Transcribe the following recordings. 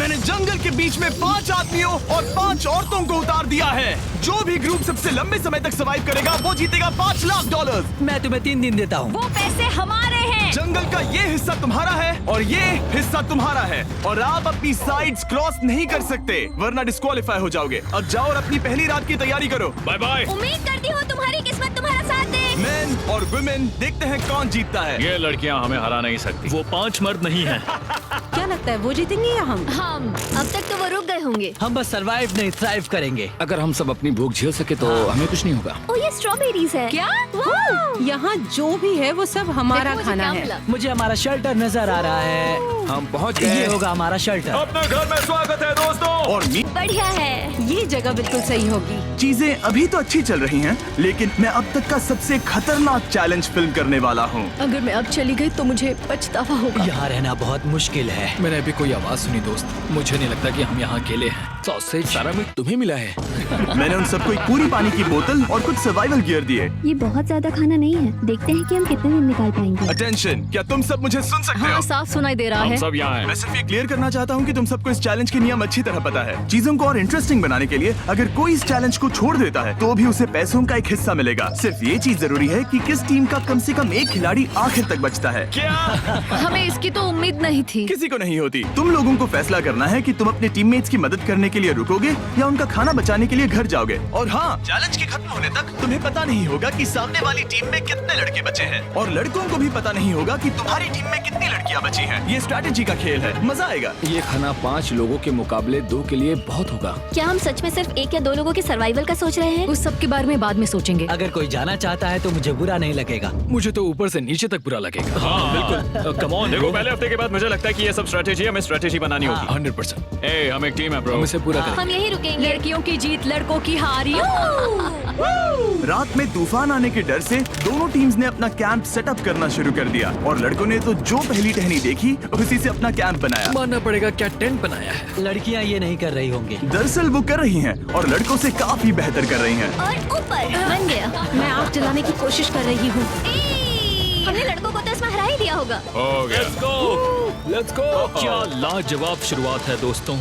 मैंने जंगल के बीच में 5 आदमियों और 5 औरतों को उतार दिया है। जो भी ग्रुप सबसे लंबे समय तक सर्वाइव करेगा वो जीतेगा $5 लाख। मैं तुम्हें 3 दिन देता हूँ। वो पैसे हमारे हैं। जंगल का ये हिस्सा तुम्हारा है और ये हिस्सा तुम्हारा है और आप अपनी साइड्स क्रॉस नहीं कर सकते वरना डिस्क्वालीफाई हो जाओगे। अब जाओ और अपनी पहली रात की तैयारी करो। Bye bye. उम्मीद करती हूँ तुम्हारी किस्मत तुम्हारा साथ दे। मेन और वुमेन, देखते हैं कौन जीतता है। ये लड़कियां हमें हरा नहीं सकती। वो 5 मर्द नहीं हैं। क्या लगता है वो जीतेंगे या हम? अब तक तो वो रुक गए होंगे। हम बस सरवाइव नहीं थ्राइव करेंगे। अगर हम सब अपनी भूख झेल सके तो हमें कुछ नहीं होगा। ओ ये स्ट्रॉबेरीज है। क्या? यहाँ जो भी है वो सब हमारा देखो मुझे खाना क्या है। मिला। मुझे हमारा शेल्टर नजर आ रहा है। हम पहुँच ये गए। होगा हमारा शेल्टर। अपने घर में स्वागत है दोस्तों। और बढ़िया है। ये जगह बिल्कुल सही होगी। चीजें अभी तो अच्छी चल रही हैं, लेकिन मैं अब तक का सबसे खतरनाक चैलेंज फिल्म करने वाला हूँ। अगर मैं अब चली गई तो मुझे पछतावा होगा। यहाँ रहना बहुत मुश्किल है। मैंने अभी कोई आवाज सुनी दोस्त। मुझे नहीं लगता कि हम यहाँ अकेले हैं। सॉसेज सारा मीट तुम्हें मिला है। मैंने उन सबको एक पूरी पानी की बोतल और कुछ सर्वाइवल गियर दिए। ये बहुत ज्यादा खाना नहीं है। देखते हैं कि हम कितने दिन निकाल पाएंगे। अटेंशन, क्या तुम सब मुझे सुन सकते हो? साफ सुनाई दे रहा हम है। सब यहाँ हैं। मैं सिर्फ ये क्लियर करना चाहता हूँ कि तुम सबको इस चैलेंज के नियम अच्छी तरह पता है। चीजों को और इंटरेस्टिंग बनाने के लिए अगर कोई इस चैलेंज को छोड़ देता है तो भी उसे पैसों का एक हिस्सा मिलेगा। सिर्फ ये चीज जरूरी है कि किस टीम का कम से कम एक खिलाड़ी आखिर तक बचता है। क्या? हमें इसकी तो उम्मीद नहीं थी। किसी को नहीं होती। तुम लोगों को फैसला करना है कि तुम अपने टीममेट्स की मदद करने के लिए रुकोगे या उनका खाना बचाने के लिए घर जाओगे। और हाँ, चैलेंज के खत्म होने तक तुम्हें पता नहीं होगा कि सामने वाली टीम में कितने लड़के बचे हैं और लड़कों को भी पता नहीं होगा कि तुम्हारी टीम में कितनी लड़कियां बची हैं। ये स्ट्रैटेजी का खेल है, मजा आएगा। ये खाना 5 लोगों के मुकाबले 2 के लिए बहुत होगा। क्या हम सच में सिर्फ 1 या 2 लोगों के सर्वाइवल का सोच रहे हैं? उस सब के बारे में बाद में सोचेंगे। अगर कोई जाना चाहता है तो मुझे बुरा नहीं लगेगा। मुझे तो ऊपर से नीचे तक बुरा लगेगा। हाँ बिल्कुल। Come on. देखो पहले हफ्ते के बाद मुझे लगता है कि ये सब स्ट्रेटेजी हमें स्ट्रेटेजी बनानी होगी। 100%। ए, हम एक टीम है ब्रो। हम इसे पूरा करेंगे। हम यही रुकेंगे। लड़कियों की जीत, लड़कों की हार। रात में तूफान आने के डर से दोनों टीम्स ने अपना कैंप सेटअप करना शुरू कर दिया और लड़कों ने तो जो पहली टहनी देखी उसी से अपना कैंप बनाया। मानना पड़ेगा क्या टेंट बनाया है। लड़कियाँ ये नहीं कर रही होंगी। दरअसल वो कर रही हैं और लड़कों से काफी बेहतर कर रही हैं। और ऊपर बन गया। मैं आग जलाने की कोशिश कर रही हूँ। हमने लड़कों को तो इसमें हरा ही दिया होगा। हो गया। Let's go. क्या लाजवाब शुरुआत है दोस्तों।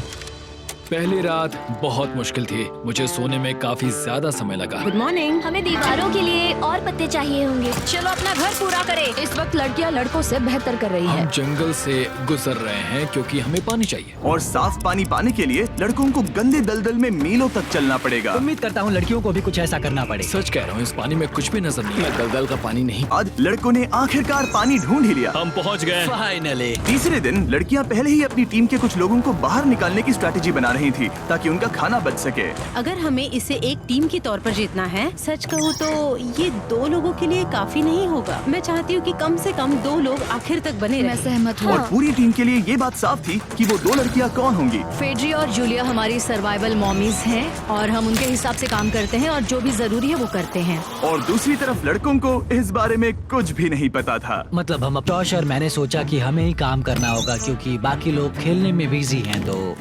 पहली रात बहुत मुश्किल थी। मुझे सोने में काफी ज्यादा समय लगा। Good morning. हमें दीवारों के लिए और पत्ते चाहिए होंगे। चलो अपना घर पूरा करें। इस वक्त लड़कियां लड़कों से बेहतर कर रही है। हम जंगल से गुजर रहे हैं क्योंकि हमें पानी चाहिए। और साफ पानी पाने के लिए लड़कों को गंदे दलदल में मीलों तक चलना पड़ेगा। उम्मीद करता हूँ लड़कियों को भी कुछ ऐसा करना पड़े। सच कह रहा हूँ, इस पानी में कुछ भी नजर नहीं ये दलदल का पानी नहीं। आज लड़कों ने आखिरकार पानी ढूंढ ही लिया। हम पहुँच गए। फाइनली। तीसरे दिन लड़कियां पहले ही अपनी टीम के कुछ लोगों को बाहर निकालने की स्ट्रैटेजी बना रही थी ताकि उनका खाना बच सके। अगर हमें इसे एक टीम के तौर पर जीतना है, सच कहूँ तो ये 2 लोगों के लिए काफी नहीं होगा। मैं चाहती हूँ कि कम से कम 2 लोग आखिर तक बने मैं रहें। सहमत हूँ। और पूरी टीम के लिए ये बात साफ थी कि वो 2 लड़कियां कौन होंगी। फेड्री और जूलिया हमारी सर्वाइवल मॉमीज हैं और हम उनके हिसाब से काम करते हैं और जो भी जरूरी है वो करते हैं। और दूसरी तरफ लड़कों को इस बारे में कुछ भी नहीं पता था। मतलब हम टॉश और मैंने सोचा कि हमें ही काम करना होगा क्योंकि बाकी लोग खेलने में बिजी हैं। तो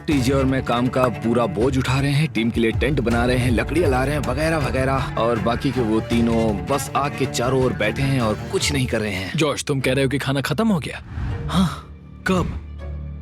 टीजे और मैं काम का पूरा बोझ उठा रहे हैं। टीम के लिए टेंट बना रहे हैं, लकड़ियाँ ला रहे हैं, वगैरह वगैरह। और बाकी के वो तीनों बस आग के चारों ओर बैठे हैं और कुछ नहीं कर रहे हैं। जॉश, तुम कह रहे हो कि खाना खत्म हो गया? हाँ, कब?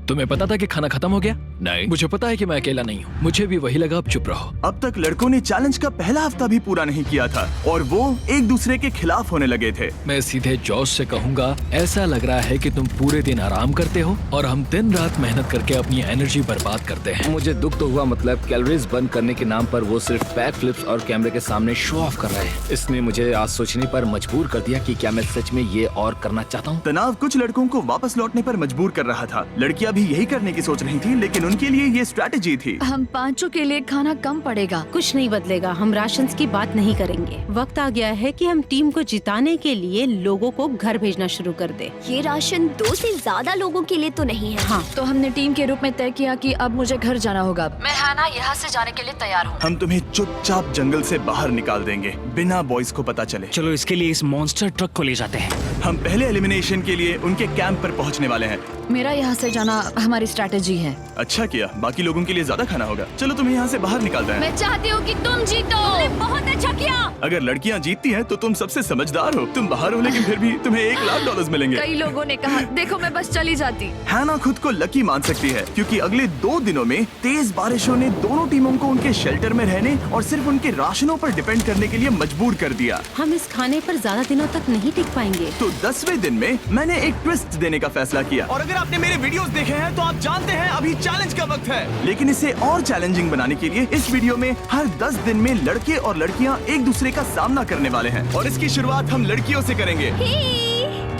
तुम्हें पता था कि खाना खत्म हो गया? नहीं। मुझे पता है कि मैं अकेला नहीं हूँ। मुझे भी वही लगा। अब चुप रहो। अब तक लड़कों ने चैलेंज का पहला हफ्ता भी पूरा नहीं किया था और वो एक दूसरे के खिलाफ होने लगे थे। मैं सीधे जॉश से कहूँगा, ऐसा लग रहा है कि तुम पूरे दिन आराम करते हो और हम दिन रात मेहनत करके अपनी एनर्जी बर्बाद करते हैं। मुझे दुख तो हुआ, मतलब कैलोरीज बर्न करने के नाम पर वो सिर्फ बैक फ्लिप्स और कैमरे के सामने शो ऑफ कर रहे हैं। इसने मुझे आज सोचने पर मजबूर कर दिया कि क्या मैं सच में ये और करना चाहता हूँ। तनाव कुछ लड़कों को वापस लौटने पर मजबूर कर रहा था। लड़कियां भी यही करने की सोच रही थी, लेकिन उनके लिए ये स्ट्रैटेजी थी। हम 5 के लिए खाना कम पड़ेगा। कुछ नहीं बदलेगा। हम राशंस की बात नहीं करेंगे। वक्त आ गया है कि हम टीम को जिताने के लिए लोगों को घर भेजना शुरू कर दे। ये राशन 2 से ज्यादा लोगों के लिए तो नहीं है। हाँ, तो हमने टीम के रूप में तय किया कि अब मुझे घर जाना होगा। मैं हैना यहाँ से जाने के लिए तैयार हूँ। हम तुम्हें चुपचाप जंगल से बाहर निकाल देंगे बिना बॉयज को पता चले। चलो इसके लिए इस मॉन्स्टर ट्रक को ले जाते हैं। हम पहले एलिमिनेशन के लिए उनके कैंप पर पहुंचने वाले हैं। मेरा यहाँ से जाना हमारी स्ट्रैटेजी है। अच्छा किया, बाकी लोगों के लिए ज्यादा खाना होगा। चलो तुम्हें यहाँ से बाहर निकालते हैं। मैं चाहती हूँ कि तुम जीतो। बहुत अच्छा किया। अगर लड़कियाँ जीतती हैं तो तुम सबसे समझदार हो। तुम बाहर हो लेकिन फिर भी तुम्हें $1,00,000 मिलेंगे। कई लोगों ने कहा देखो मैं बस चली जाती। हैना खुद को लकी मान सकती है क्योंकि अगले 2 दिनों में तेज बारिशों ने दोनों टीमों को उनके शेल्टर में रहने और सिर्फ उनके राशनों पर डिपेंड करने के लिए मजबूर कर दिया। हम इस खाने पर ज्यादा दिनों तक नहीं टिक पाएंगे। तो 10वें दिन में मैंने एक ट्विस्ट देने का फैसला किया। और अगर आपने मेरे वीडियोस देखे हैं तो आप जानते हैं अभी चैलेंज का वक्त है। लेकिन इसे और चैलेंजिंग बनाने के लिए इस वीडियो में हर 10 दिन में लड़के और लड़कियां एक दूसरे का सामना करने वाले हैं और इसकी शुरुआत हम लड़कियों से करेंगे।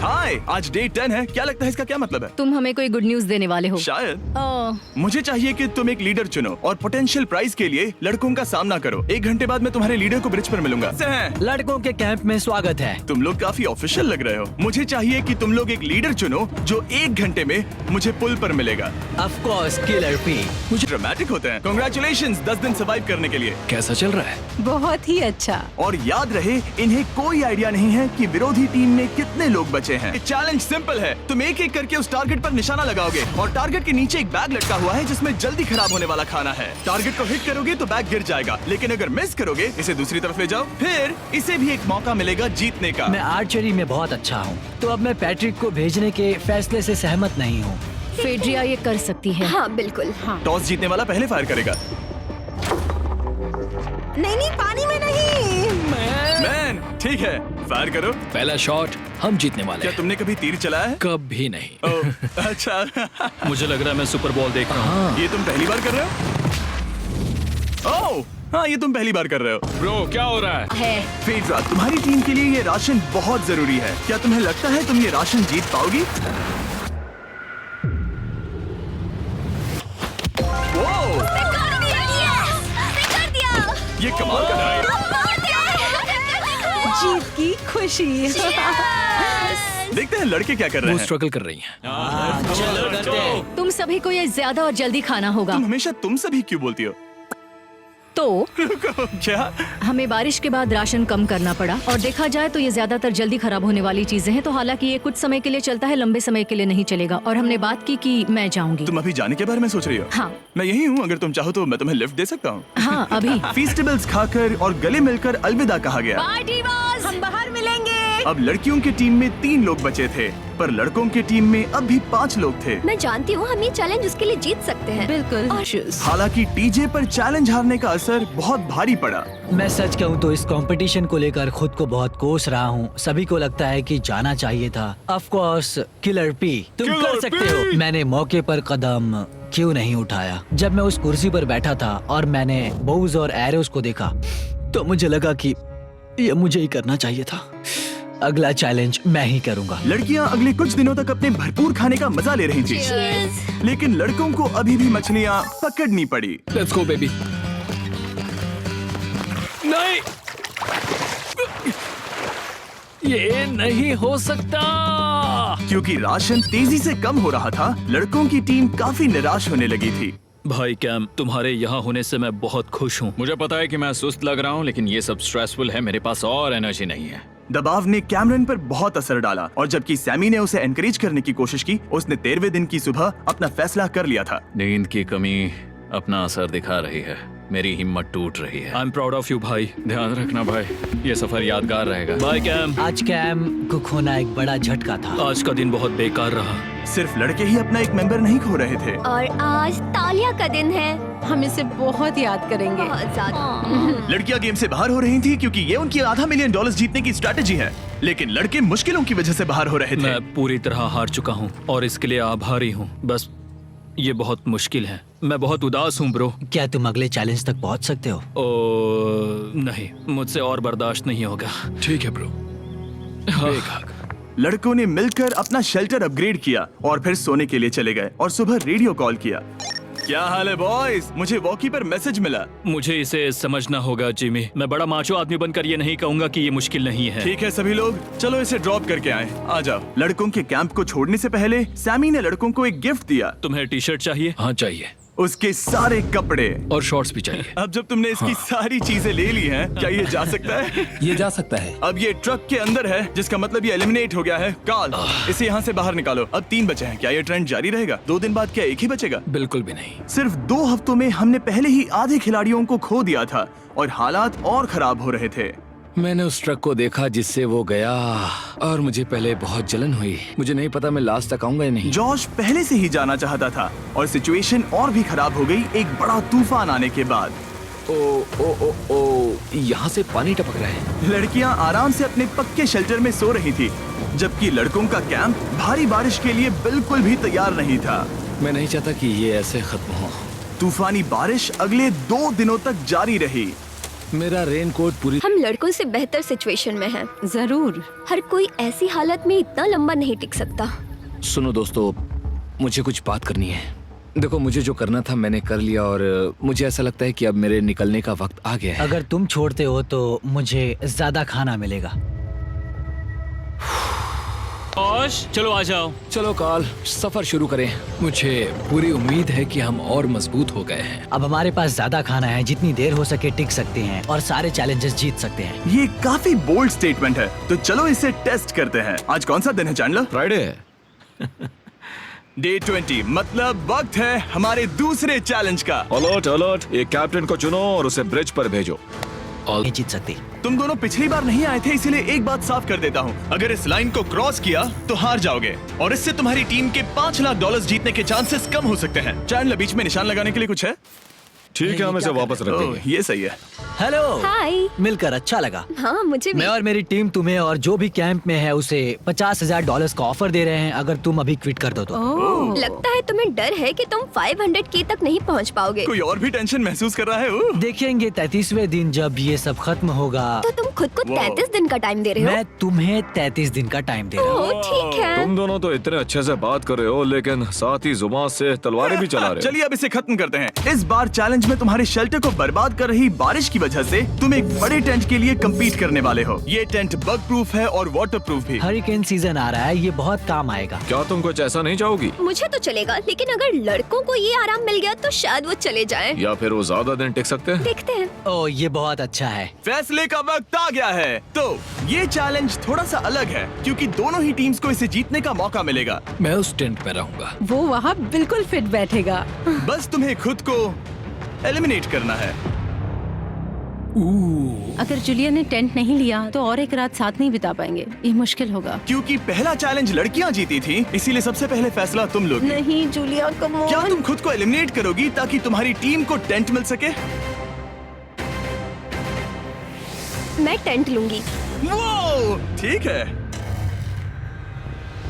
हाय, आज डे 10 है। क्या लगता है इसका क्या मतलब है? तुम हमें कोई गुड न्यूज देने वाले हो शायद। ओह, मुझे चाहिए कि तुम एक लीडर चुनो और पोटेंशियल प्राइज के लिए लड़कों का सामना करो। 1 घंटे बाद मैं तुम्हारे लीडर को ब्रिज पर मिलूंगा। लड़कों के कैंप में स्वागत है। तुम लोग काफी ऑफिशियल लग रहे हो। मुझे चाहिए कि तुम लोग एक लीडर चुनो जो 1 घंटे में मुझे पुल पर मिलेगा। Of course killer P. मुझे ड्रामेटिक होते हैं। कांग्रेचुलेशंस 10 दिन सर्वाइव करने के लिए। कैसा चल रहा है? बहुत ही अच्छा। और याद रहे, इन्हें कोई आइडिया नहीं है कि विरोधी टीम में कितने लोग बचे हैं। चैलेंज सिंपल है, तुम एक एक करके उस टारगेट पर निशाना लगाओगे और टारगेट के नीचे एक बैग लटका हुआ है जिसमें जल्दी खराब होने वाला खाना है। टारगेट को हिट करोगे तो बैग गिर जाएगा, लेकिन अगर मिस करोगे इसे दूसरी तरफ ले जाओ, फिर इसे भी एक मौका मिलेगा जीतने का। मैं आर्चरी में बहुत अच्छा हूँ, तो अब मैं पैट्रिक को भेजने के फैसले से सहमत नहीं हूँ। फेड्रिया ये कर सकती है। हाँ बिल्कुल। हाँ। टॉस जीतने वाला पहले फायर करेगा। नहीं पानी में नहीं। मैन, ठीक है, फायर करो। पहला शॉट हम जीतने वाले क्या हैं। तुमने कभी तीर चलाया है? कभी नहीं। ओह, अच्छा। मुझे लग रहा है मैं सुपर बॉल देख रहा हूँ। ये तुम पहली बार कर रहे हो? ओह, हाँ, ये तुम पहली बार कर रहे हो। ब्रो क्या हो रहा है? फेड्रा, तुम्हारी टीम के लिए ये राशन बहुत जरूरी है। क्या तुम्हें लगता है तुम ये राशन जीत पाओगी? ओह, ये कमाल का है। जीत की खुशी। देखते हैं लड़के क्या कर रहे वो हैं। स्ट्रगल कर रही हैं। चलो करते हैं। तुम सभी को ये ज्यादा और जल्दी खाना होगा। तुम हमेशा तुम सभी क्यों बोलती हो? तो क्या? हमें बारिश के बाद राशन कम करना पड़ा और देखा जाए तो ये ज्यादातर जल्दी खराब होने वाली चीजें हैं। तो हालांकि ये कुछ समय के लिए चलता है, लंबे समय के लिए नहीं चलेगा। और हमने बात की कि मैं जाऊंगी। तुम अभी जाने के बारे में सोच रही हो? हाँ। मैं यही हूँ, अगर तुम चाहो तो मैं तुम्हें लिफ्ट दे सकता हूँ। हाँ, अभी। फीस्टेबल्स खाकर और गले मिलकर अलविदा कहा गया। हम बाहर मिलेंगे। अब लड़कियों की टीम में 3 लोग बचे थे, पर लड़कों की टीम में अब भी 5 लोग थे। मैं जानती हूँ हम ये चैलेंज उसके लिए जीत सकते हैं। बिल्कुल। हालांकि टीजे पर चैलेंज हारने का असर बहुत भारी पड़ा। मैं सच कहूँ तो इस कंपटीशन को लेकर खुद को बहुत कोस रहा हूँ। सभी को लगता है कि जाना चाहिए था। ऑफ कोर्स किलर पी, तुम कर सकते हो। मैंने मौके पर कदम क्यों नहीं उठाया? जब मैं उस कुर्सी पर बैठा था और मैंने बोव्स और एरोस को देखा तो मुझे लगा कि ये मुझे ही करना चाहिए था। अगला चैलेंज मैं ही करूंगा। लड़कियां अगले कुछ दिनों तक अपने भरपूर खाने का मजा ले रही थी, लेकिन लड़कों को अभी भी मछलियां पकड़नी पड़ी। Let's go baby. नहीं, ये नहीं हो सकता। क्योंकि राशन तेजी से कम हो रहा था, लड़कों की टीम काफी निराश होने लगी थी। भाई कैम, तुम्हारे यहाँ होने से मैं बहुत खुश हूँ। मुझे पता है कि मैं सुस्त लग रहा हूँ, लेकिन ये सब स्ट्रेसफुल है। मेरे पास और एनर्जी नहीं है। दबाव ने कैमरन पर बहुत असर डाला और जबकि सैमी ने उसे एनकरेज करने की कोशिश की, उसने 13वें दिन की सुबह अपना फैसला कर लिया था। नींद की कमी अपना असर दिखा रही है। मेरी हिम्मत टूट रही है। I am proud of you भाई। ध्यान रखना भाई, ये सफर यादगार रहेगा। Bye cam. आज कैम को खोना एक बड़ा झटका था। आज का दिन बहुत बेकार रहा। सिर्फ लड़के ही अपना एक मेंबर नहीं खो रहे थे। और आज तालिया का दिन है। हम इसे बहुत याद करेंगे। बहुत ज्यादा। लड़कियां गेम से बाहर हो रही थी क्योंकि ये उनकी $500 मिलियन जीतने की स्ट्रेटेजी है, लेकिन लड़के मुश्किलों की वजह से बाहर हो रहे थे। मैं पूरी तरह हार चुका हूँ और इसके लिए आभारी हूँ। बस ये बहुत मुश्किल है। मैं बहुत उदास हूँ ब्रो। क्या तुम अगले चैलेंज तक पहुँच सकते हो? नहीं, मुझसे और बर्दाश्त नहीं होगा। ठीक है ब्रो। लड़कों ने मिलकर अपना शेल्टर अपग्रेड किया और फिर सोने के लिए चले गए और सुबह रेडियो कॉल किया। क्या हाल है बॉयज? मुझे वॉकी पर मैसेज मिला। मुझे इसे समझना होगा जिमी। मैं बड़ा माचो आदमी बनकर ये नहीं कहूंगा कि ये मुश्किल नहीं है। ठीक है सभी लोग, चलो इसे ड्रॉप करके आए। आ जाओ। लड़कों के कैंप को छोड़ने से पहले सैमी ने लड़कों को एक गिफ्ट दिया। तुम्हें टी शर्ट चाहिए? हाँ चाहिए। उसके सारे कपड़े। और शॉर्ट्स भी चाहिए। अब जब तुमने इसकी सारी चीजें ले ली हैं, क्या ये जा सकता है? ये जा सकता है। अब ये ट्रक के अंदर है, जिसका मतलब ये एलिमिनेट हो गया है। कार्ल, इसे यहाँ से बाहर निकालो। अब 3 बचे हैं। क्या ये ट्रेंड जारी रहेगा? 2 दिन बाद क्या एक ही बचेगा? बिल्कुल भी नहीं। सिर्फ 2 हफ्तों में हमने पहले ही आधे खिलाड़ियों को खो दिया था और हालात और खराब हो रहे थे। मैंने उस ट्रक को देखा जिससे वो गया और मुझे पहले बहुत जलन हुई। मुझे नहीं पता मैं लास्ट तक आऊंगा या नहीं। जॉश पहले से ही जाना चाहता था और सिचुएशन और भी खराब हो गई एक बड़ा तूफान आने के बाद। ओ ओ ओ ओ, यहाँ से पानी टपक रहा है। लड़कियां आराम से अपने पक्के शेल्टर में सो रही थी, जबकि लड़कों का कैंप भारी बारिश के लिए बिल्कुल भी तैयार नहीं था। मैं नहीं चाहता कि ये ऐसे खत्म हो। तूफानी बारिश अगले 2 दिनों तक जारी रही। मेरा रेनकोट पूरी। हम लड़कों से बेहतर सिचुएशन में हैं। जरूर। हर कोई ऐसी हालत में इतना लंबा नहीं टिक सकता। सुनो दोस्तों, मुझे कुछ बात करनी है। देखो, मुझे जो करना था मैंने कर लिया और मुझे ऐसा लगता है कि अब मेरे निकलने का वक्त आ गया है। अगर तुम छोड़ते हो तो मुझे ज्यादा खाना मिलेगा। ओश, चलो आ जाओ। चलो कार्ल, सफर शुरू करें। मुझे पूरी उम्मीद है कि हम और मजबूत हो गए हैं। अब हमारे पास ज्यादा खाना है, जितनी देर हो सके टिक सकते हैं और सारे चैलेंजेस जीत सकते हैं। ये काफी बोल्ड स्टेटमेंट है, तो चलो इसे टेस्ट करते हैं। आज कौन सा दिन है चैंडलर? फ्राइडे है। डे 20, मतलब वक्त है हमारे दूसरे चैलेंज का। अलर्ट अलर्ट, एक कैप्टन को चुनो और उसे ब्रिज पर भेजो। नहीं जीत सकती। तुम दोनों पिछली बार नहीं आए थे, इसीलिए एक बात साफ कर देता हूँ। अगर इस लाइन को क्रॉस किया तो हार जाओगे और इससे तुम्हारी टीम के $5 लाख जीतने के चांसेस कम हो सकते हैं। चैंडलर, बीच में निशान लगाने के लिए कुछ है? ठीक है, हम इसे वापस रख ओह, देंगे। ये सही है। हेलो। हाय। मिलकर अच्छा लगा। हाँ, मुझे भी। मैं और मेरी टीम तुम्हें और जो भी कैंप में है उसे $50,000 का ऑफर दे रहे हैं अगर तुम अभी क्विट कर दो तो। लगता है तुम्हें डर है कि तुम 500K तक नहीं पहुंच पाओगे। कोई और भी टेंशन महसूस कर रहा है? ओह। देखेंगे 33वें दिन जब ये सब खत्म होगा। तो तुम खुद को 33 दिन का टाइम दे रहे हो? मैं तुम्हें 33 दिन का टाइम दे रहा हूँ। ओह, ठीक है। तुम दोनों तो इतने अच्छे से बात कर रहे हो, लेकिन साथ ही जुबान से तलवारें भी चला रहे हो। चलिए अब इसे खत्म करते हैं। इस बार चैलेंज में तुम्हारे शेल्टर को बर्बाद कर रही बारिश की वजह से तुम एक बड़े टेंट के लिए कम्पीट करने वाले हो। ये टेंट बग प्रूफ है और वाटर प्रूफ भी। हरिकेन सीजन आ रहा है, ये बहुत काम आएगा। क्या तुम कुछ ऐसा नहीं चाहोगी? मुझे तो चलेगा, लेकिन अगर लड़कों को ये आराम मिल गया तो शायद वो चले जाएं। या फिर वो ज्यादा दिन टिक सकते हैं? देखते हैं। ओह, ये बहुत अच्छा है। फैसले का वक्त आ गया है। तो ये चैलेंज थोड़ा सा अलग है क्योंकि दोनों ही टीम्स को इसे जीतने का मौका मिलेगा। मैं उस टेंट में रहूंगा। वो वहाँ बिल्कुल फिट बैठेगा। बस तुम्हें खुद को एलिमिनेट करना है। अगर जूलिया ने टेंट नहीं लिया तो और एक रात साथ नहीं बिता पाएंगे। ये मुश्किल होगा। क्योंकि पहला चैलेंज लड़कियां जीती थी, इसीलिए सबसे पहले फैसला तुम लोगी। नहीं जूलिया, कम ऑन। क्या तुम खुद को एलिमिनेट करोगी ताकि तुम्हारी टीम को टेंट मिल सके? मैं टेंट लूंगी। वो ठीक है।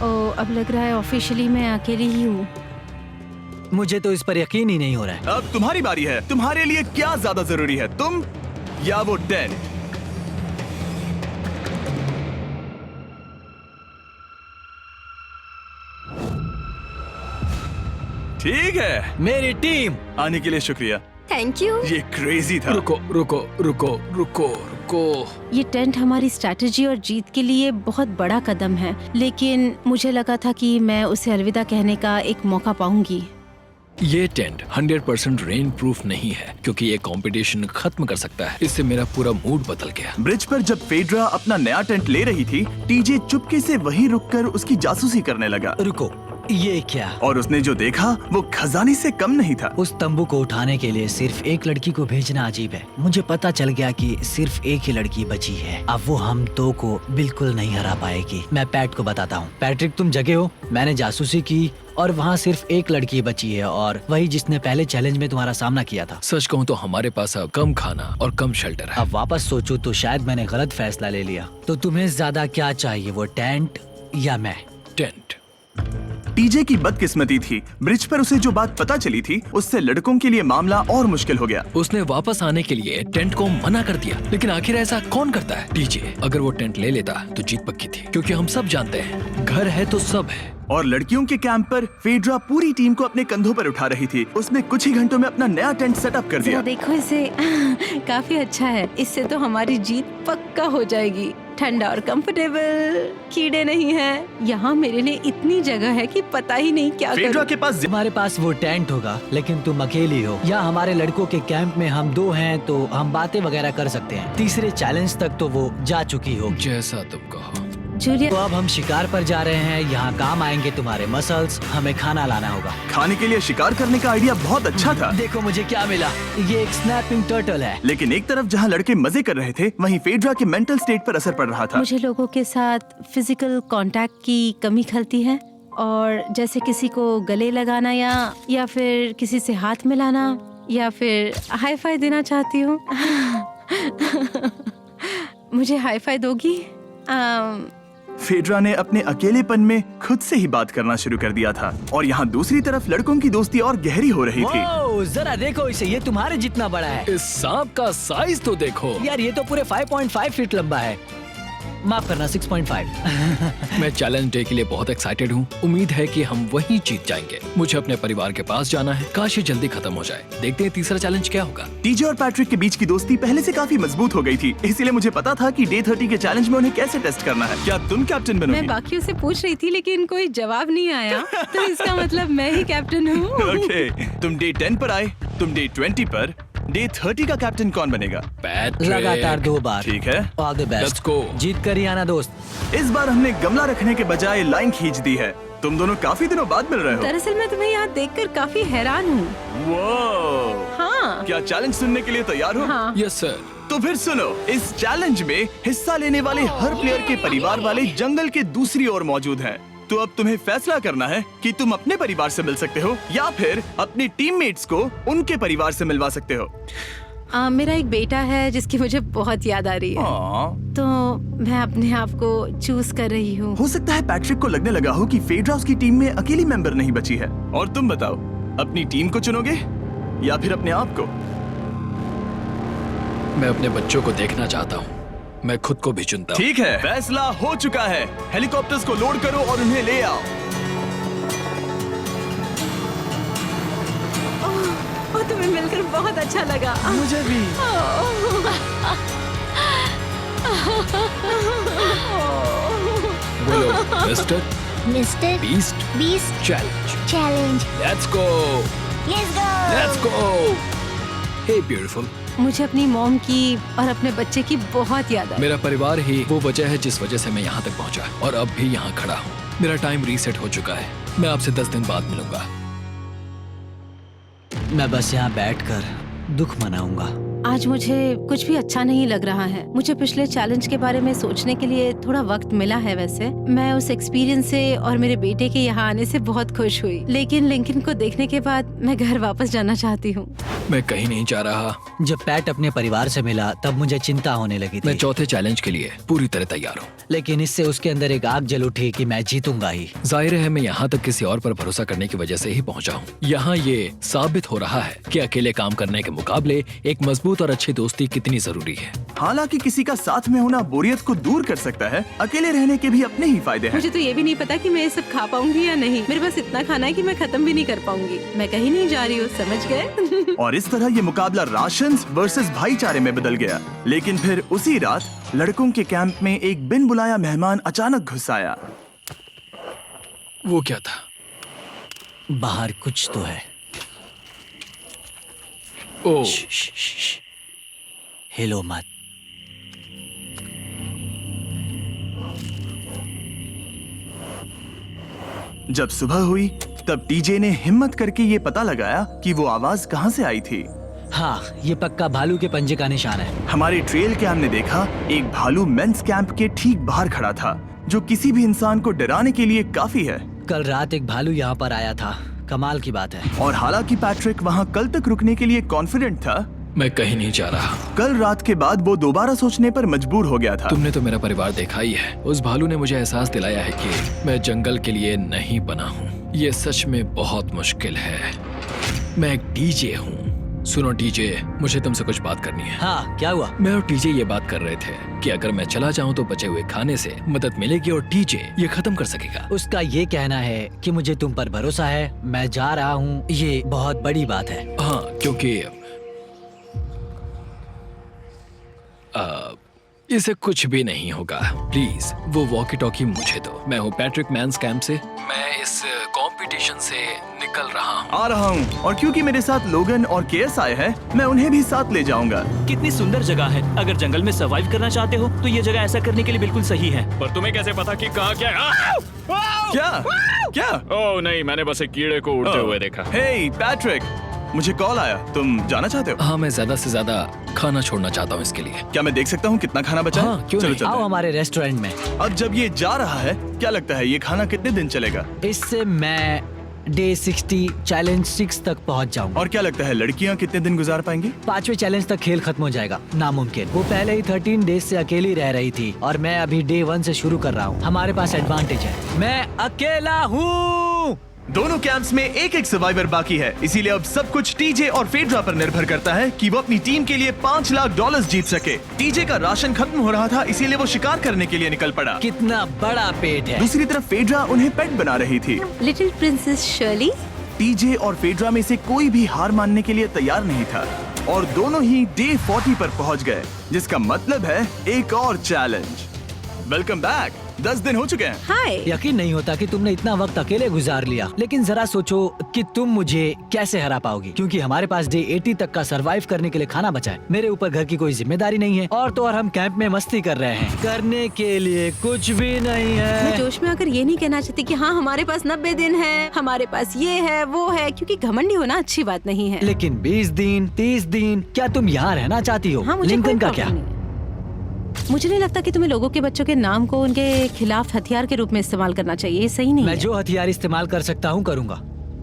ओ, अब लग रहा है ऑफिशियली मैं अकेली ही हूँ। मुझे तो इस पर यकीन ही नहीं हो रहा है। अब तुम्हारी बारी है। तुम्हारे लिए क्या ज्यादा जरूरी है, तुम या वो टेंट? ठीक है, मेरी टीम। आने के लिए शुक्रिया। Thank you. ये क्रेजी था। रुको रुको रुको रुको रुको। ये टेंट हमारी स्ट्रैटेजी और जीत के लिए बहुत बड़ा कदम है, लेकिन मुझे लगा था कि मैं उसे अलविदा कहने का एक मौका पाऊंगी। ये टेंट 100% रेन प्रूफ नहीं है क्योंकि ये कंपटीशन खत्म कर सकता है। इससे मेरा पूरा मूड बदल गया। ब्रिज पर जब फेड्रा अपना नया टेंट ले रही थी, टीजे चुपके से वहीं रुककर उसकी जासूसी करने लगा। रुको, ये क्या? और उसने जो देखा वो खजाने से कम नहीं था। उस तंबू को उठाने के लिए सिर्फ एक लड़की को भेजना अजीब है। मुझे पता चल गया कि सिर्फ एक ही लड़की बची है। अब वो हम दो को बिल्कुल नहीं हरा पाएगी। मैं पैट को बताता हूँ। पैट्रिक, तुम जगे हो? मैंने जासूसी की और वहाँ सिर्फ एक लड़की बची है और वही जिसने पहले चैलेंज में तुम्हारा सामना किया था। सच कहूँ तो हमारे पास अब कम खाना और कम शेल्टर है। अब वापस सोचूं तो शायद मैंने गलत फैसला ले लिया। तो तुम्हें ज्यादा क्या चाहिए, वो टेंट या मैं? टेंट। टीजे की बदकिस्मती थी। ब्रिज पर उसे जो बात पता चली थी, उससे लड़कों के लिए मामला और मुश्किल हो गया। उसने वापस आने के लिए टेंट को मना कर दिया, लेकिन आखिर ऐसा कौन करता है? टीजे, अगर वो टेंट ले लेता तो जीत पक्की थी, क्योंकि हम सब जानते हैं घर है तो सब है। और लड़कियों के कैंप पर फेड्रा पूरी टीम को अपने कंधों पर उठा रही थी। उसने कुछ ही घंटों में अपना नया टेंट सेटअप कर दिया। देखो इसे काफी अच्छा है। इससे तो हमारी जीत पक्का हो जाएगी। ठंडा और कंफर्टेबल, कीड़े नहीं हैं। यहाँ मेरे लिए इतनी जगह है कि पता ही नहीं क्या फेड्रा करूं। के पास तुम्हारे पास वो टेंट होगा, लेकिन तुम अकेली हो। या हमारे लड़कों के कैंप में हम 2 हैं तो हम बातें वगैरह कर सकते हैं। तीसरे चैलेंज तक तो वो जा चुकी होगी। जैसा तुम कहो। जूलिया, तो अब हम शिकार पर जा रहे हैं। यहाँ काम आएंगे तुम्हारे मसल्स। हमें खाना लाना होगा। खाने के लिए शिकार करने का आइडिया बहुत अच्छा था, देखो मुझे क्या मिला। ये एक स्नैपिंग टर्टल है। लेकिन एक तरफ जहाँ लड़के मजे कर रहे थे, वहीं फेड्रा के मेंटल स्टेट पर असर पड़ रहा था। मुझे लोगों के साथ फिजिकल कांटेक्ट की कमी खलती है, और जैसे किसी को गले लगाना या फिर किसी से हाथ मिलाना या फिर हाई फाई देना चाहती हूँ। मुझे हाई फाई दोगी? फेड्रा ने अपने अकेलेपन में खुद से ही बात करना शुरू कर दिया था, और यहाँ दूसरी तरफ लड़कों की दोस्ती और गहरी हो रही थी। वो जरा देखो इसे, ये तुम्हारे जितना बड़ा है। इस सांप का साइज तो देखो। यार ये तो पूरे 5.5 फीट लंबा है। माफ करना, 6.5। मैं चैलेंज डे के लिए बहुत एक्साइटेड हूँ। उम्मीद है कि हम वहीं जीत जाएंगे। मुझे अपने परिवार के पास जाना है। काश ये जल्दी खत्म हो जाए। देखते हैं तीसरा चैलेंज क्या होगा। टीजे और पैट्रिक के बीच की दोस्ती पहले से काफी मजबूत हो गई थी, इसलिए मुझे पता था कि डे 30 के चैलेंज में उन्हें कैसे टेस्ट करना है। क्या तुम कैप्टन मैं बनोगी? बाकियों से पूछ रही थी, लेकिन कोई जवाब नहीं आया, तो इसका मतलब मैं ही कैप्टन हूँ। ओके, तुम डे 10 पर आए, तुम डे 20 पर। डे 30 का कैप्टन कौन बनेगा? पैट्रिक। लगातार 2 बार। ठीक है, all the best. Let's go। जीत कर ही आना दोस्त। इस बार हमने गमला रखने के बजाय लाइन खींच दी है। तुम दोनों काफी दिनों बाद मिल रहे हो। दरअसल मैं तुम्हें यहाँ देखकर काफी हैरान हूँ। वो हाँ क्या चैलेंज सुनने के लिए तैयार हो? हाँ। Yes sir. तो फिर सुनो, इस चैलेंज में हिस्सा लेने वाले हर प्लेयर के परिवार वाले जंगल के दूसरी ओर मौजूद हैं। तो अब तुम्हें फैसला करना है कि तुम अपने परिवार से मिल सकते हो या फिर अपने टीममेट्स को उनके परिवार से मिलवा सकते हो। मेरा एक बेटा है जिसकी मुझे बहुत याद आ रही है, तो मैं अपने आप को चूज कर रही हूँ। हो सकता है पैट्रिक को लगने लगा हो कि फेड्रा उसकी टीम में अकेली मेंबर नहीं बची है। और तुम बताओ, अपनी टीम को चुनोगे या फिर अपने आप को? मैं अपने बच्चों को देखना चाहता हूँ। मैं खुद को भी चुनता हूँ। ठीक है, फैसला हो चुका है। हेलीकॉप्टर्स को लोड करो और उन्हें ले आओ। और तुम्हें मिलकर बहुत अच्छा लगा। मुझे भी। बोलो Mister Mister Beast Beast challenge. Challenge, let's go. Let's go. Let's go. Hey beautiful. मुझे अपनी मॉम की और अपने बच्चे की बहुत याद आई। मेरा परिवार ही वो वजह है जिस वजह से मैं यहाँ तक पहुँचा और अब भी यहाँ खड़ा हूँ। मेरा टाइम रीसेट हो चुका है। मैं आपसे 10 दिन बाद मिलूंगा। मैं बस यहाँ बैठकर दुख मनाऊंगा। आज मुझे कुछ भी अच्छा नहीं लग रहा है। मुझे पिछले चैलेंज के बारे में सोचने के लिए थोड़ा वक्त मिला है। वैसे मैं उस एक्सपीरियंस से और मेरे बेटे के यहाँ आने से बहुत खुश हुई, लेकिन लिंकन को देखने के बाद मैं घर वापस जाना चाहती हूँ। मैं कहीं नहीं जा रहा। जब पैट अपने परिवार से मिला तब मुझे चिंता होने लगी मैं थी, चौथे चैलेंज के लिए पूरी तरह तैयार हूँ। लेकिन इससे उसके अंदर एक आग जल उठी कि मैं जीतूंगा ही। जाहिर है मैं यहाँ तक किसी और पर भरोसा करने की वजह से ही पहुँचा हूँ। यहाँ ये साबित हो रहा है कि अकेले काम करने के मुकाबले एक मजबूत और अच्छी दोस्ती कितनी जरूरी है। हालांकि किसी का साथ में होना बोरियत को दूर कर सकता है, अकेले रहने के भी अपने ही फायदे हैं। मुझे तो ये भी नहीं पता कि मैं ये सब खा पाऊंगी या नहीं। मेरे पास इतना खाना है कि मैं खत्म भी नहीं कर पाऊंगी। मैं कहीं नहीं जा रही हूँ, समझ गए? और इस तरह ये मुकाबला राशंस वर्सेस भाईचारे में बदल गया। लेकिन फिर उसी रात लड़कों के कैंप में एक बिन बुलाया मेहमान अचानक घुस आया। वो क्या था? बाहर कुछ तो है। ओ, हिलो मत। जब सुबह हुई तब टीजे ने हिम्मत करके ये पता लगाया कि वो आवाज कहाँ से आई थी। हाँ, ये पक्का भालू के पंजे का निशान है। हमारे ट्रेल कैम ने देखा एक भालू मेंस कैंप के ठीक बाहर खड़ा था, जो किसी भी इंसान को डराने के लिए काफी है। कल रात एक भालू यहाँ पर आया था। कमाल की बात है। और हालांकि पैट्रिक वहाँ कल तक रुकने के लिए कॉन्फिडेंट था, मैं कहीं नहीं जा रहा। कल रात के बाद वो दोबारा सोचने पर मजबूर हो गया था। तुमने तो मेरा परिवार देखा ही है। उस भालू ने मुझे एहसास दिलाया है कि मैं जंगल के लिए नहीं बना हूँ। ये सच में बहुत मुश्किल है। मैं एक डीजे हूँ। सुनो डीजे, मुझे तुमसे कुछ बात करनी है। हाँ, क्या हुआ? मैं और टीजे ये बात कर रहे थे कि अगर मैं चला जाऊं तो बचे हुए खाने से मदद मिलेगी और टीजे ये खत्म कर सकेगा। उसका ये कहना है कि मुझे तुम पर भरोसा है। मैं जा रहा हूँ, ये बहुत बड़ी बात है। हाँ, क्योंकि इसे कुछ भी नहीं होगा। प्लीज वो वॉकी टॉकी मुझे दो। मैं हूँ पैट्रिक मैन्स कैंप से। मैं इस कंपटीशन से निकल रहा हूँ। आ रहा हूँ, और क्योंकि मेरे साथ लोगन और केएस आए हैं, मैं उन्हें भी साथ ले जाऊंगा। कितनी सुंदर जगह है। अगर जंगल में सर्वाइव करना चाहते हो तो ये जगह ऐसा करने के लिए बिल्कुल सही है। पर तुम्हें कैसे पता कि कहाँ क्या है? क्या? ओह नहीं, मैंने बस एक कीड़े को उड़ते हुए देखा। हे पैट्रिक, मुझे कॉल आया। तुम जाना चाहते हो? हाँ, मैं ज्यादा से ज्यादा खाना छोड़ना चाहता हूँ इसके लिए। क्या मैं देख सकता हूँ कितना खाना बचा हाँ, है? क्यों चलो नहीं? चलते आओ हैं। हमारे रेस्टोरेंट में। अब जब ये जा रहा है, क्या लगता है ये खाना कितने दिन चलेगा? इससे मैं डे 60 चैलेंज 6 तक पहुंच जाऊंगा। और क्या लगता है लड़कियाँ कितने दिन गुजार पाएंगी? 5वें चैलेंज तक खेल खत्म हो जाएगा। नामुमकिन। वो पहले ही 13 डेज से अकेली रह रही थी और मैं अभी डे 1 से शुरू कर रहा हूँ। हमारे पास एडवांटेज है, मैं अकेला हूँ। दोनों कैंप्स में एक एक सर्वाइवर बाकी है, इसीलिए अब सब कुछ टीजे और फेड्रा पर निर्भर करता है कि वो अपनी टीम के लिए $5 लाख जीत सके। टीजे का राशन खत्म हो रहा था, इसीलिए वो शिकार करने के लिए निकल पड़ा। कितना बड़ा पेट है। दूसरी तरफ फेड्रा उन्हें पेट बना रही थी। Little princess Shirley. टीजे और फेड्रा में से कोई भी हार मानने के लिए तैयार नहीं था और दोनों ही डे 40 पर पहुंच गए, जिसका मतलब है एक और चैलेंज। Welcome back. 10 दिन हो चुके हैं। हाय। यकीन नहीं होता कि तुमने इतना वक्त अकेले गुजार लिया, लेकिन जरा सोचो कि तुम मुझे कैसे हरा पाओगी, क्योंकि हमारे पास डे 80 तक का सरवाइव करने के लिए खाना बचा है। मेरे ऊपर घर की कोई जिम्मेदारी नहीं है और तो और हम कैंप में मस्ती कर रहे हैं। करने के लिए कुछ भी नहीं मैं है। जोश में आकर ये नहीं कहना चाहती कि हाँ हमारे पास 90 दिन है, हमारे पास ये है वो है, क्योंकि घमंडी होना अच्छी बात नहीं है। लेकिन 20 दिन 30 दिन, क्या तुम यहाँ रहना चाहती हो? हाँ, मुझे लिंकन कोई का प्रॉब्लम क्या? नहीं है। मुझे नहीं लगता कि तुम्हें लोगों के बच्चों के नाम को उनके खिलाफ हथियार के रूप में इस्तेमाल करना चाहिए। ये सही नहीं मैं है। जो हथियार इस्तेमाल कर सकता हूँ करूँगा।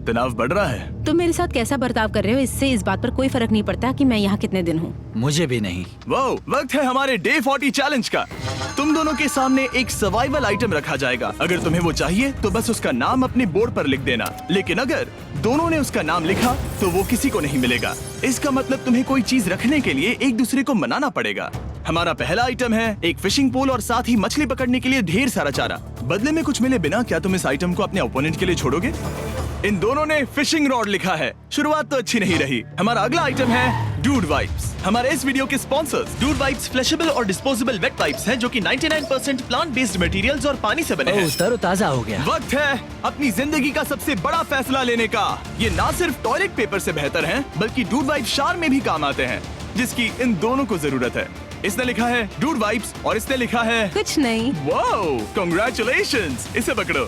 तनाव बढ़ रहा है। तुम मेरे साथ कैसा बर्ताव कर रहे हो, इससे इस बात पर कोई फर्क नहीं पड़ता कि मैं यहाँ कितने दिन हूँ। मुझे भी नहीं। वो वक्त है हमारे डे 40 चैलेंज का। तुम दोनों के सामने एक सर्वाइवल आइटम रखा जाएगा। अगर तुम्हें वो चाहिए तो बस उसका नाम अपने बोर्ड पर लिख देना, लेकिन अगर दोनों ने उसका नाम लिखा तो वो किसी को नहीं मिलेगा। इसका मतलब तुम्हें कोई चीज रखने के लिए एक दूसरे को मनाना पड़ेगा। हमारा पहला आइटम है एक फिशिंग पोल और साथ ही मछली पकड़ने के लिए ढेर सारा चारा। बदले में कुछ मिले बिना क्या तुम इस आइटम को अपने ओपोनेंट के लिए छोड़ोगे? इन दोनों ने फिशिंग रॉड लिखा है। शुरुआत तो अच्छी नहीं रही। हमारा अगला आइटम है डूड वाइप्स। हमारे इस वीडियो के स्पॉन्सर्स डूड वाइप्स फ्लैशेबल और डिस्पोजेबल वेट वाइप्स हैं, जो कि 99% प्लांट बेस्ड मटेरियल्स और पानी से बने हैं। ओह, तरोताजा हो गया। वक्त है अपनी जिंदगी का सबसे बड़ा फैसला लेने का। ये ना सिर्फ टॉयलेट पेपर से बेहतर हैं, बल्कि डूड वाइप शार में भी काम आते हैं, जिसकी इन दोनों को जरूरत है। इसने लिखा है डूड वाइप्स और इसने लिखा है कुछ नहीं। Wow, congratulations. इसे पकड़ो।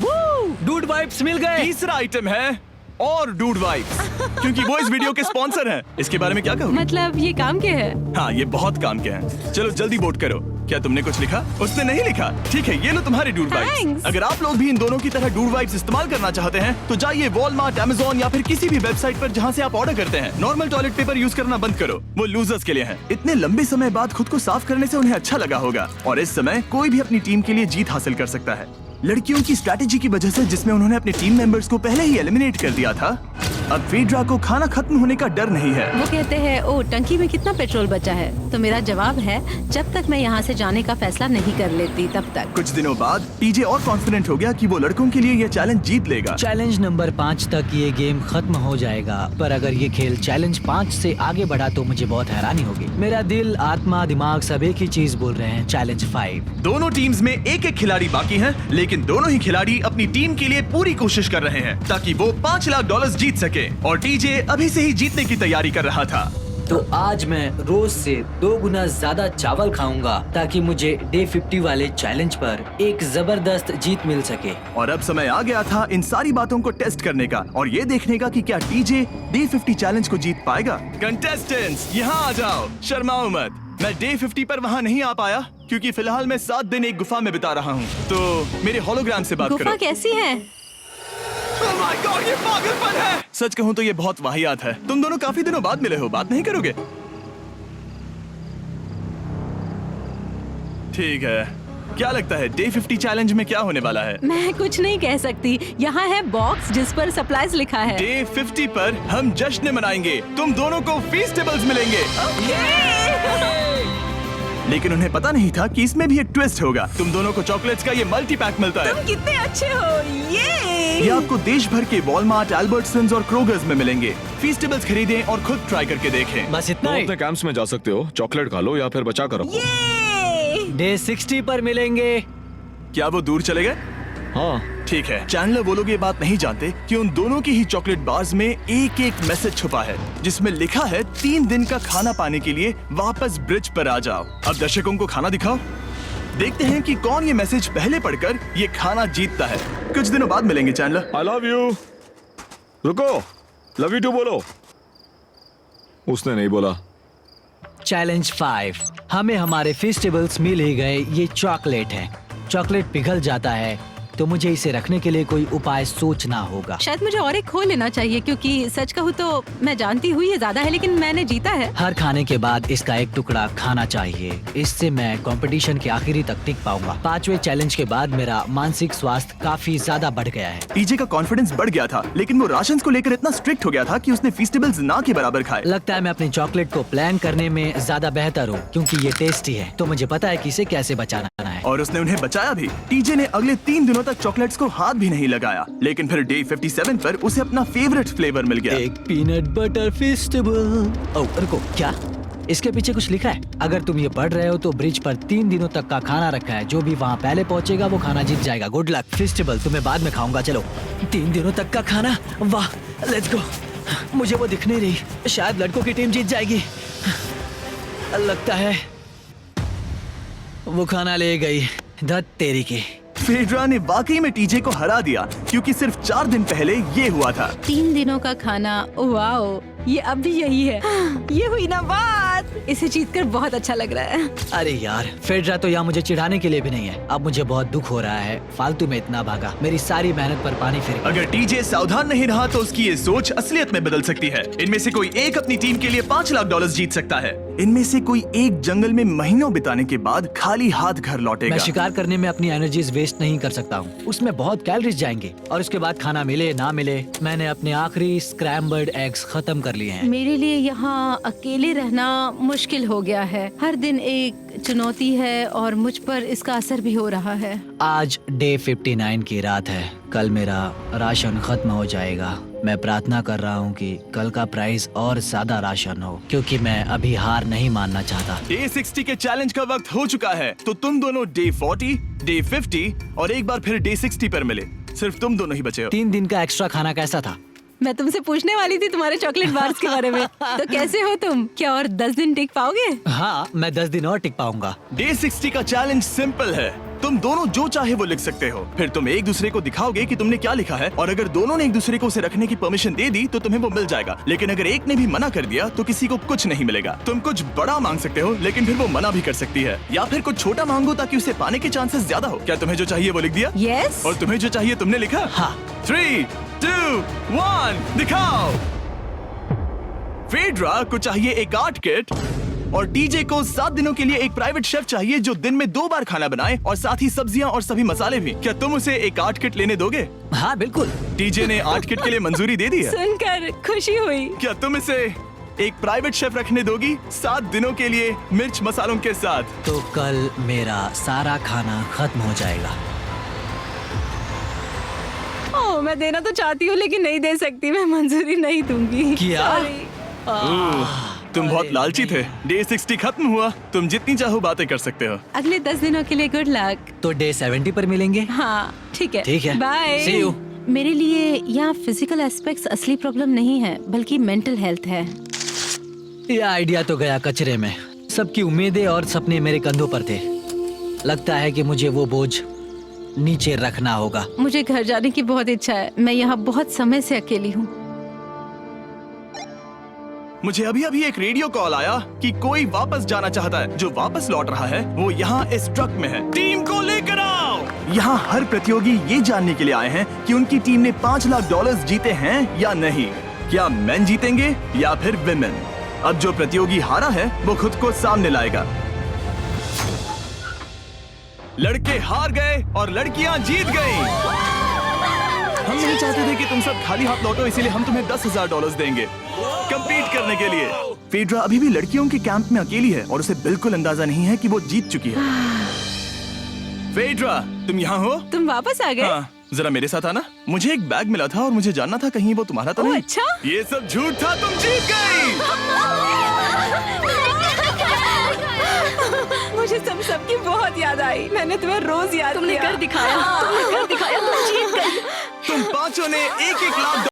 डूड वाइप्स मिल गए। तीसरा आइटम है और डूड वाइप्स, क्योंकि वो इस वीडियो के स्पॉन्सर हैं। इसके बारे में क्या कहोगे? मतलब ये काम क्या है? हाँ, ये बहुत काम के हैं। चलो जल्दी वोट करो। क्या तुमने कुछ लिखा? उसने नहीं लिखा। ठीक है, ये लो तुम्हारे डूड वाइप्स। Thanks. अगर आप लोग भी इन दोनों की तरह डूड वाइप्स इस्तेमाल करना चाहते हैं तो जाइए वॉलमार्ट, अमेज़न या फिर किसी भी वेबसाइट पर जहाँ से आप ऑर्डर करते हैं। नॉर्मल टॉयलेट पेपर यूज करना बंद करो, वो लूजर्स के लिए है। इतने लंबे समय बाद खुद को साफ करने से उन्हें अच्छा लगा होगा, और इस समय कोई भी अपनी टीम के लिए जीत हासिल कर सकता है। लड़कियों की स्ट्रैटेजी की वजह से, जिसमें उन्होंने अपने टीम मेंबर्स को पहले ही एलिमिनेट कर दिया था, अब फेड्रा को खाना खत्म होने का डर नहीं है। वो कहते हैं ओ टंकी में कितना पेट्रोल बचा है, तो मेरा जवाब है जब तक मैं यहाँ से जाने का फैसला नहीं कर लेती तब तक। कुछ दिनों बाद टीजे और कॉन्फिडेंट हो गया कि वो लड़कों के लिए ये चैलेंज जीत लेगा। चैलेंज नंबर 5 तक ये गेम खत्म हो जाएगा, पर अगर ये खेल चैलेंज 5 से आगे बढ़ा तो मुझे बहुत हैरानी होगी। मेरा दिल, आत्मा, दिमाग सब एक ही चीज बोल रहे हैं, चैलेंज 5। दोनों टीम्स में एक एक खिलाड़ी बाकी हैं, लेकिन दोनों ही खिलाड़ी अपनी टीम के लिए पूरी कोशिश कर रहे हैं ताकि वो $5 लाख जीत सके, और टीजे अभी से ही जीतने की तैयारी कर रहा था। तो आज मैं रोज से 2 गुना ज्यादा चावल खाऊंगा ताकि मुझे डे 50 वाले चैलेंज पर एक जबरदस्त जीत मिल सके। और अब समय आ गया था इन सारी बातों को टेस्ट करने का और ये देखने का कि क्या टीजे डे 50 चैलेंज को जीत पाएगा। कंटेस्टेंट्स यहाँ आ जाओ, शर्माओ मत। मैं डे 50 पर वहाँ नहीं आ पाया क्योंकि फिलहाल मैं 7 दिन एक गुफा में बिता रहा हूँ, तो मेरे होलोग्राम से बात करो। गुफा कैसी है? Oh my God, ये पागलपन है। सच कहूँ तो ये बहुत वाहियात है। तुम दोनों काफी दिनों बाद मिले हो, बात नहीं करोगे? ठीक है, क्या लगता है डे 50 चैलेंज में क्या होने वाला है? मैं कुछ नहीं कह सकती। यहाँ है बॉक्स जिस पर सप्लाईज लिखा है। डे 50 पर हम जश्न मनाएंगे, तुम दोनों को फीस्टेबल्स मिलेंगे। लेकिन उन्हें पता नहीं था कि इसमें भी एक ट्विस्ट होगा। तुम दोनों को चॉकलेट्स का ये मल्टी पैक मिलता है। तुम कितने अच्छे हो। ये आपको देश भर के वॉलमार्ट, एल्बर्ट्सन्स और क्रोगर्स में मिलेंगे। फीस्टेबल्स खरीदें और खुद ट्राई करके देखें। बस इतना तुम ही। अपने कैंप्स में जा सकते हो, चॉकलेट खा लो या फिर बचा करो। डे 60 पर मिलेंगे। क्या वो दूर चले गए? हाँ ठीक है। चैंडलर वो लोग ये बात नहीं जानते कि उन दोनों की ही चॉकलेट बार्स में एक एक मैसेज छुपा है जिसमें लिखा है 3 दिन का खाना पाने के लिए वापस ब्रिज पर आ जाओ। अब दर्शकों को खाना दिखाओ। देखते हैं कि कौन ये मैसेज पहले पढ़कर ये खाना जीतता है। कुछ दिनों बाद मिलेंगे चैंडलर। I love you. रुको, लव यू टू बोलो। उसने नहीं बोला। चैलेंज 5। हमें हमारे फेस्टिवल्स मिल ही गए। ये चॉकलेट है। चॉकलेट पिघल जाता है तो मुझे इसे रखने के लिए कोई उपाय सोचना होगा। शायद मुझे और एक खो लेना चाहिए क्योंकि सच कहूँ तो मैं जानती हुई ये ज्यादा है लेकिन मैंने जीता है। हर खाने के बाद इसका एक टुकड़ा खाना चाहिए। इससे मैं कंपटीशन के आखिरी तक टिक पाऊंगा। 5वें चैलेंज के बाद मेरा मानसिक स्वास्थ्य काफी ज्यादा बढ़ गया है। टीजे का कॉन्फिडेंस बढ़ गया था लेकिन वो राशन को लेकर इतना स्ट्रिक्ट हो गया था कि उसने फेस्टिवल्स ना के बराबर खाए। लगता है मैं अपनी चॉकलेट को प्लान करने में ज्यादा बेहतर हूँ क्योंकि ये टेस्टी है तो मुझे पता है कि इसे कैसे बचाना है। और उसने उन्हें बचाया भी। टीजे ने अगले 3 दिनों तक चॉकलेट्स को हाथ भी नहीं लगाया लेकिन फिर डे 57 पर उसे अपना फेवरेट फ्लेवर मिल गया। एक पीनट बटर फेस्टिवल। ओह रुको, क्या इसके पीछे कुछ लिखा है? अगर तुम ये पढ़ रहे हो तो ब्रिज पर 3 दिनों तक का खाना रखा है। जो भी वहाँ पहले पहुँचेगा वो खाना जीत जाएगा। Good luck. फेस्टिवल तुम्हें बाद में खाऊंगा। चलो 3 दिनों तक का खाना। वाह, लेट्स गो। मुझे वो दिख नहीं रही। शायद लड़कों की टीम जीत जाएगी। लगता है वो खाना ले गई। धत तेरी की। फेड्रा ने वाकई में टीजे को हरा दिया क्योंकि सिर्फ 4 दिन पहले ये हुआ था। 3 दिनों का खाना। वाओ, ये अब भी यही है। ये हुई ना बात। इसे जीतकर बहुत अच्छा लग रहा है। अरे यार, फेड्रा तो यहाँ मुझे चिढ़ाने के लिए भी नहीं है। अब मुझे बहुत दुख हो रहा है। फालतू में इतना भागा। मेरी सारी मेहनत पर पानी फिर गया। अगर टीजे सावधान नहीं रहा तो उसकी ये सोच असलियत में बदल सकती है। इनमें से कोई एक अपनी टीम के लिए $5 लाख जीत सकता है। इनमें से कोई एक जंगल में महीनों बिताने के बाद खाली हाथ घर लौटेगा। मैं शिकार करने में अपनी एनर्जीज वेस्ट नहीं कर सकता हूँ। उसमें बहुत कैलोरीज जाएंगे और उसके बाद खाना मिले ना मिले। मैंने अपने आखिरी स्क्रैम्बल्ड एग्स खत्म कर लिए हैं। मेरे लिए यहाँ अकेले रहना मुश्किल हो गया है। हर दिन एक चुनौती है और मुझ पर इसका असर भी हो रहा है। आज डे 59 की रात है। कल मेरा राशन खत्म हो जाएगा। मैं प्रार्थना कर रहा हूँ कि कल का प्राइस और ज्यादा राशन हो क्योंकि मैं अभी हार नहीं मानना चाहता। डे 60 के चैलेंज का वक्त हो चुका है तो तुम दोनों डे 40, डे 50 और एक बार फिर डे 60 पर मिले। सिर्फ तुम दोनों ही बचे हो। 3 दिन का एक्स्ट्रा खाना कैसा था? मैं तुमसे पूछने वाली थी तुम्हारे चॉकलेट बार्स के बारे में। तो कैसे हो तुम? क्या और 10 दिन टिक पाओगे? हाँ, मैं 10 दिन और टिक पाऊंगा। डे 60 का चैलेंज सिंपल है। तुम दोनों जो चाहे वो लिख सकते हो। फिर तुम एक दूसरे को दिखाओगे कि तुमने क्या लिखा है और अगर दोनों ने एक दूसरे को उसे रखने की परमिशन दे दी तो तुम्हें वो मिल जाएगा। लेकिन अगर एक ने भी मना कर दिया तो किसी को कुछ नहीं मिलेगा। तुम कुछ बड़ा मांग सकते हो लेकिन फिर वो मना भी कर सकती है या फिर कुछ छोटा मांगो ताकि उसे पाने के चांसेस ज्यादा हो। क्या तुम्हें जो चाहिए वो लिख दिया? यस। और तुम्हें जो चाहिए तुमने लिखा? हाँ। 3, 2, 1 दिखाओ। फेड्रा को चाहिए एक आर्ट किट और टीजे को 7 दिनों के लिए एक प्राइवेट शेफ चाहिए जो दिन में 2 बार खाना बनाए और साथ ही सब्जियां और सभी मसाले भी। क्या तुम उसे एक आर्ट किट लेने दोगे? हाँ बिल्कुल। टीजे ने आर्ट किट के लिए मंजूरी दे दी है। सुनकर खुशी हुई। क्या तुम इसे एक प्राइवेट शेफ रखने दोगी 7 दिनों के लिए मिर्च मसालों के साथ? तो कल मेरा सारा खाना खत्म हो जाएगा। ओह, मैं देना तो चाहती हूँ लेकिन नहीं दे सकती। मैं मंजूरी नहीं दूंगी। क्या? तुम बहुत लालची थे। डे 60 खत्म हुआ। तुम जितनी चाहो बातें कर सकते हो। अगले 10 दिनों के लिए गुड लक। तो डे 70 पर मिलेंगे। हाँ ठीक है। ठीक है। बाय। See you। मेरे लिए यहाँ फिजिकल एस्पेक्ट्स असली प्रॉब्लम नहीं है बल्कि मेंटल हेल्थ है। ये आइडिया तो गया कचरे में। सबकी उम्मीदें और सपने मेरे कंधों पर थे। लगता है कि मुझे वो बोझ नीचे रखना होगा। मुझे घर जाने की बहुत इच्छा है। मैं यहाँ बहुत समय से अकेली हूँ। मुझे अभी अभी एक रेडियो कॉल आया कि कोई वापस जाना चाहता है। जो वापस लौट रहा है वो यहाँ इस ट्रक में है। टीम को लेकर आओ। यहाँ हर प्रतियोगी ये जानने के लिए आए हैं कि उनकी टीम ने $5 लाख जीते हैं या नहीं। क्या मेन जीतेंगे या फिर विमेन? अब जो प्रतियोगी हारा है वो खुद को सामने लाएगा। लड़के हार गए और लड़कियां जीत गईं। हम नहीं चाहते थे कि तुम सब खाली हाथ लौटो, इसीलिए हम तुम्हें $10,000 देंगे कंपीट करने के लिए। फेड्रा अभी भी लड़कियों के कैंप में अकेली है और उसे बिल्कुल अंदाजा नहीं है कि वो जीत चुकी है। फेड्रा, तुम यहाँ हो? तुम वापस आ गए? हाँ, जरा मेरे साथ आना। मुझे एक बैग मिला था और मुझे जानना था कहीं वो तुम्हारा तो नहीं। अच्छा? ये सब झूठ था। तुम जीत गई। मुझे तुम सबकी बहुत आई। मैंने तुम्हें रोज याद तुमने किया। कर दिखाया, तुमने कर दिखाया, तुम जीत गई। तुम पांचों ने एक एक लाख